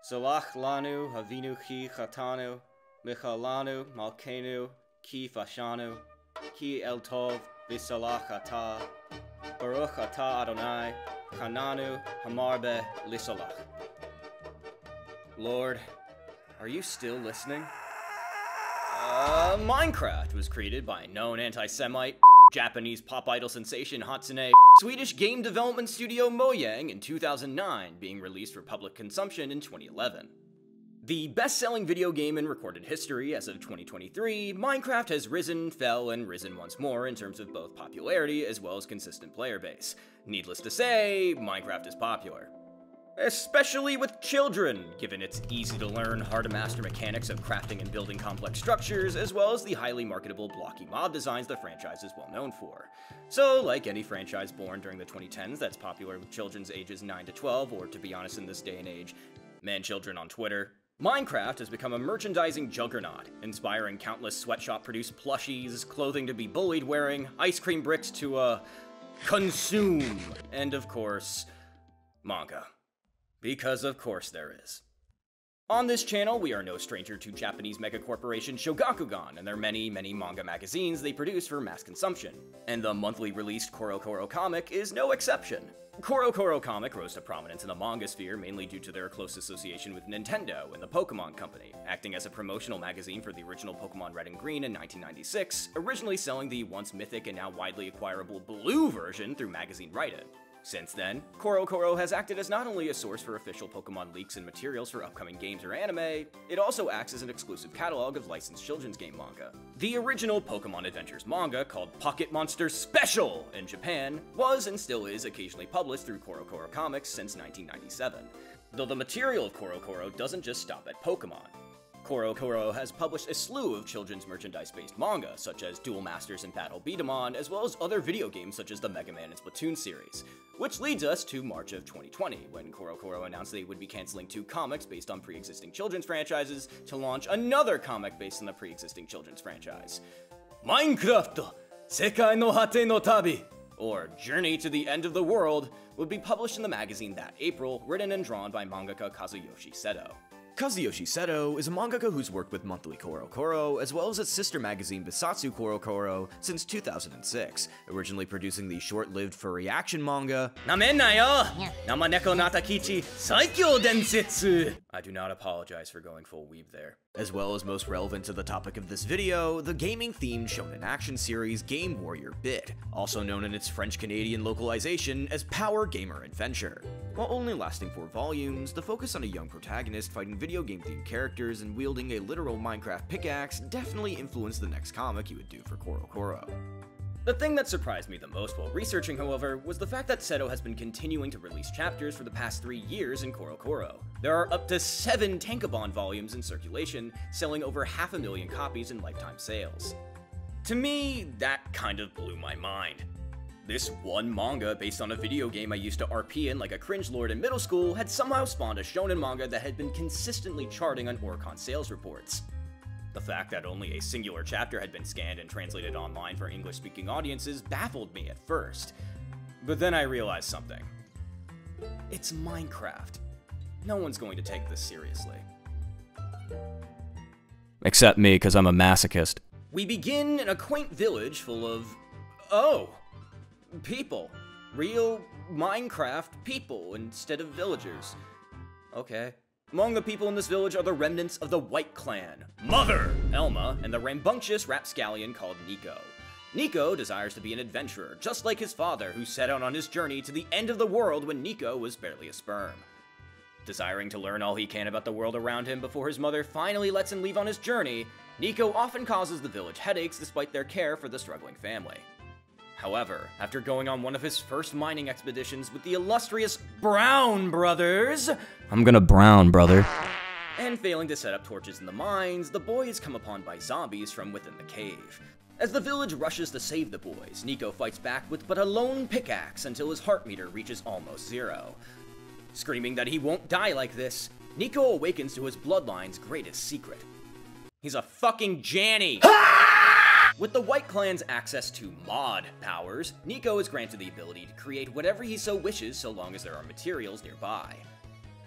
Salach lanu havinu ki chatanu, michalanu malkenu ki fashanu, ki el tov v'salach ata, baruch ata Adonai, kananu hamarbe lisalach. Lord, are you still listening? Minecraft was created by known anti-Semite, Japanese pop idol sensation Hatsune, Swedish game development studio Mojang in 2009, being released for public consumption in 2011. The best-selling video game in recorded history as of 2023, Minecraft has risen, fell, and risen once more in terms of both popularity as well as consistent player base. Needless to say, Minecraft is popular. Especially with children, given its easy-to-learn, hard-to-master mechanics of crafting and building complex structures, as well as the highly marketable blocky mob designs the franchise is well known for. So, like any franchise born during the 2010s that's popular with children's ages 9 to 12, or to be honest in this day and age, man-children on Twitter, Minecraft has become a merchandising juggernaut, inspiring countless sweatshop-produced plushies, clothing to be bullied wearing, ice cream bricks to, consume, and of course, manga. Because of course there is. On this channel, we are no stranger to Japanese megacorporation Shogakukan and their many manga magazines they produce for mass consumption, and the monthly released CoroCoro comic is no exception. CoroCoro comic rose to prominence in the manga sphere mainly due to their close association with Nintendo and the Pokemon Company, acting as a promotional magazine for the original Pokemon Red and Green in 1996, originally selling the once mythic and now widely acquirable blue version through Magazine Write-In. Since then, CoroCoro has acted as not only a source for official Pokemon leaks and materials for upcoming games or anime, it also acts as an exclusive catalog of licensed children's game manga. The original Pokemon Adventures manga, called Pocket Monsters Special in Japan, was and still is occasionally published through CoroCoro Comics since 1997. Though the material of CoroCoro doesn't just stop at Pokemon. CoroCoro has published a slew of children's merchandise-based manga, such as Duel Masters and Battle Beat-em-on, as well as other video games such as the Mega Man and Splatoon series. Which leads us to March of 2020, when CoroCoro announced they would be canceling 2 comics based on pre-existing children's franchises to launch another comic based on the pre-existing children's franchise. Minecraft! Sekai no Hate no Tabi! Or Journey to the End of the World, would be published in the magazine that April, written and drawn by mangaka Kazuyoshi Seto. Kazuyoshi Seto is a mangaka who's worked with monthly CoroCoro, as well as its sister magazine Bisatsu CoroCoro, since 2006, originally producing the short-lived furry action manga Namenna yo! Namaneko Natakichi Saikyo Densetsu! I do not apologize for going full weeb there. As well as most relevant to the topic of this video, the gaming-themed shonen action series Game Warrior Bit, also known in its French-Canadian localization as Power Gamer Adventure. While only lasting 4 volumes, the focus on a young protagonist fighting video game-themed characters and wielding a literal Minecraft pickaxe definitely influenced the next comic you would do for CoroCoro. The thing that surprised me the most while researching, however, was the fact that Seto has been continuing to release chapters for the past 3 years in CoroCoro. There are up to 7 Tankobon volumes in circulation, selling over 500,000 copies in lifetime sales. To me, that kind of blew my mind. This one manga, based on a video game I used to RP in like a cringelord in middle school, had somehow spawned a shonen manga that had been consistently charting on Oricon sales reports. The fact that only a singular chapter had been scanned and translated online for English-speaking audiences baffled me at first. But then I realized something. It's Minecraft. No one's going to take this seriously. Except me, because I'm a masochist. We begin in a quaint village full of... people. Real Minecraft people instead of villagers. Okay. Among the people in this village are the remnants of the White Clan, Mother, Elma, and the rambunctious rapscallion called Nico. Nico desires to be an adventurer, just like his father, who set out on his journey to the end of the world when Nico was barely a sperm. Desiring to learn all he can about the world around him before his mother finally lets him leave on his journey, Nico often causes the village headaches despite their care for the struggling family. However, after going on one of his first mining expeditions with the illustrious Brown Brothers, I'm gonna brown, brother, and failing to set up torches in the mines, the boy is come upon by zombies from within the cave. As the village rushes to save the boys, Nico fights back with but a lone pickaxe until his heart meter reaches almost 0. Screaming that he won't die like this, Nico awakens to his bloodline's greatest secret. He's a fucking Janny! With the White Clan's access to mod powers, Nico is granted the ability to create whatever he so wishes so long as there are materials nearby.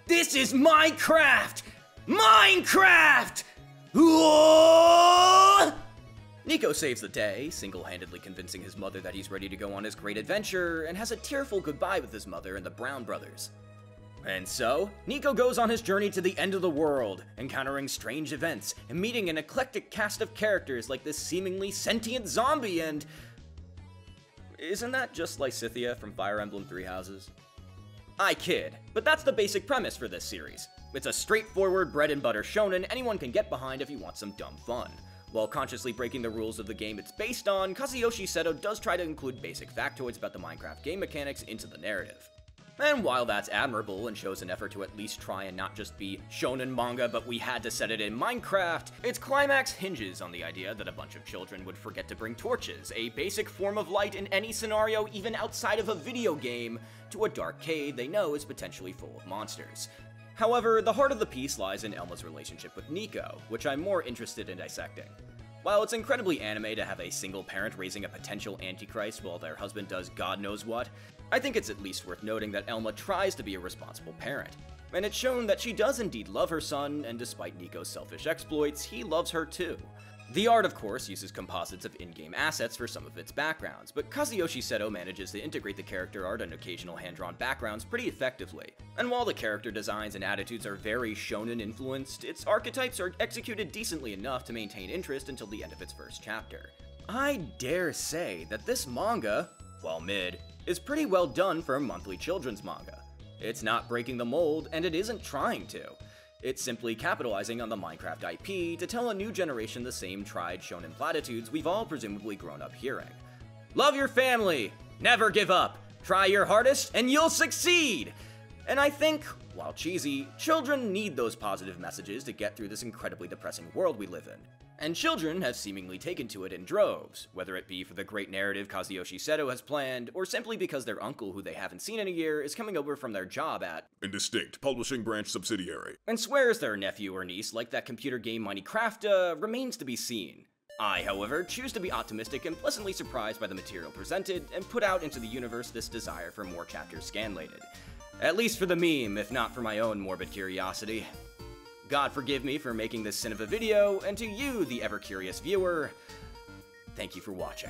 This is Minecraft! Minecraft! Whoa! Nico saves the day, single-handedly convincing his mother that he's ready to go on his great adventure, and has a tearful goodbye with his mother and the Brown brothers. And so, Nico goes on his journey to the end of the world, encountering strange events, and meeting an eclectic cast of characters like this seemingly sentient zombie and... Isn't that just Lysithea from Fire Emblem Three Houses? I kid, but that's the basic premise for this series. It's a straightforward bread-and-butter shonen anyone can get behind if you want some dumb fun. While consciously breaking the rules of the game it's based on, Kazuyoshi Seto does try to include basic factoids about the Minecraft game mechanics into the narrative. And while that's admirable and shows an effort to at least try and not just be shonen manga but we had to set it in Minecraft, its climax hinges on the idea that a bunch of children would forget to bring torches, a basic form of light in any scenario even outside of a video game, to a dark cave they know is potentially full of monsters. However, the heart of the piece lies in Elma's relationship with Nico, which I'm more interested in dissecting. While it's incredibly anime to have a single parent raising a potential antichrist while their husband does God knows what, I think it's at least worth noting that Elma tries to be a responsible parent. And it's shown that she does indeed love her son, and despite Nico's selfish exploits, he loves her too. The art, of course, uses composites of in-game assets for some of its backgrounds, but Kazuyoshi Seto manages to integrate the character art and occasional hand-drawn backgrounds pretty effectively. And while the character designs and attitudes are very shonen-influenced, its archetypes are executed decently enough to maintain interest until the end of its first chapter. I dare say that this manga, while mid, is pretty well done for a monthly children's manga. It's not breaking the mold, and it isn't trying to. It's simply capitalizing on the Minecraft IP to tell a new generation the same tried shonen platitudes we've all presumably grown up hearing. Love your family! Never give up! Try your hardest and you'll succeed! And I think, while cheesy, children need those positive messages to get through this incredibly depressing world we live in. And children have seemingly taken to it in droves, whether it be for the great narrative Kazuyoshi Seto has planned, or simply because their uncle who they haven't seen in a year is coming over from their job at Indistinct Publishing Branch subsidiary, and swears their nephew or niece like that computer game Minecraft remains to be seen. I, however, choose to be optimistic and pleasantly surprised by the material presented and put out into the universe this desire for more chapters scanlated. At least for the meme, if not for my own morbid curiosity. God forgive me for making this sin of a video, and to you, the ever-curious viewer, thank you for watching.